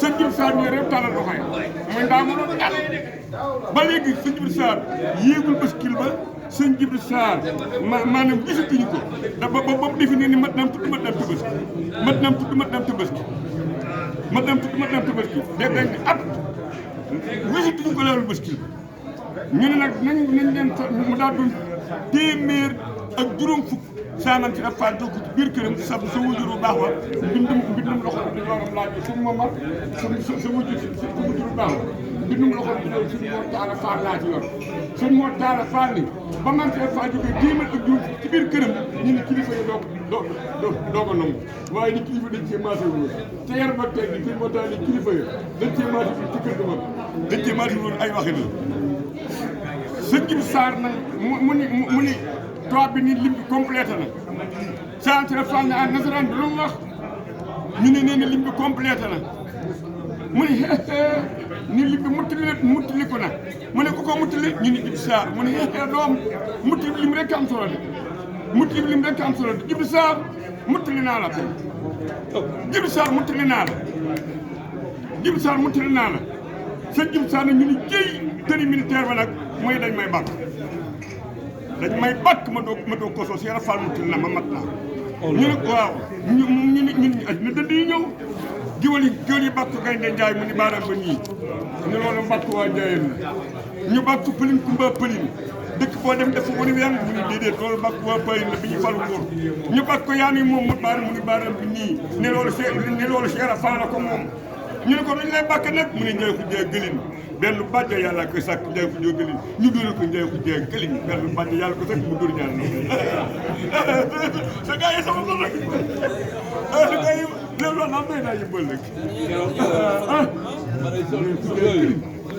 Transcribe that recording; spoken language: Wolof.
sëñ Jibril Sarr ñëw rek tàllal loxo yi muy ndaa mënoon yàlla ba léegi sëñ Jibril Sarr yéegul baskil ba sëñ Jibril Sarr maanaam gisatuñu ko da ba mu defi ni mat naam tudd mat naam tabaski mat naam tudd mat naam tabaski mat naam tudd mat naam tabaski dégg nga at gisatuñu ko laalul baskil ñu ne nag nañ leen mu daal doon téeméer ak juróom fukk saanam ci dafa jóg ci biir këram sa wujur bu baax wa mbindum loxo bi waram laaj suñu momar sa wujur bu baax wa mbindum loxo bi suñu moo taala faal laa ci yor suñu moo taala faal ni ba man fee faa jógee téeméer ak juróom fukk ci biir këram ñu ne kilifa yi doo ko nangu waaye ni kilifa dañ cee maasé wu te yar ba tey ni moo tax ni kilifa yi dañ cee maasé wu ci kër ga mag dañ cee maasé wu ay waxin la sëñ Jibril Sarr nag mu ni toit bi ni lim bi complété na sant la fànn ak nasaraan bi lu mu wax ñu ne nee na lim bi complété na mu ni ni lim bi muttali ko nag mu ne ku ko muttali ñu ni Jibril Sarr mu ne doom muttali lim rek am solo de muttali lim rek am solo de Jibril Sarr muttali naa la tey Jibril Sarr muttali naa la Jibril Sarr muttali naa la sëñ Jibril Sarr nag ñu ni jëy tenue militaire ba nag mooy dañ may bàkk ma doog ko sos yàlla faal muttali na ma mat naa ñu ne waaw ñu adduna dënd yi ñëw giwal yi bàkk gaynde njaay mu ni baaraam ba nii ñu loolu mbàkk waa njaayeen la ñu bàkk pëlin kumba pëlin dëkk boo dem dafa wani ween mu ni déedéet loolu bàkk waa pëlin la bi ñu falu nguur ñu bàkk ko yaa ni moom mu baaraam mu ni baaraam bi nii ne loolu Cheikh Fall la ko moom ñu ne ko dañ lay bàkk nag mu ne njaay ku jaay gëlin benn bàjj yàlla koy sàkk njaay ku jaay gëlin ñu dóoral ko njaay ku jaay gëlin benn bàjj yàlla ko sàkk mu dóor ñaar noonu sa gars yi sama nag sa gars yi loolu am doy naa yëmbal nag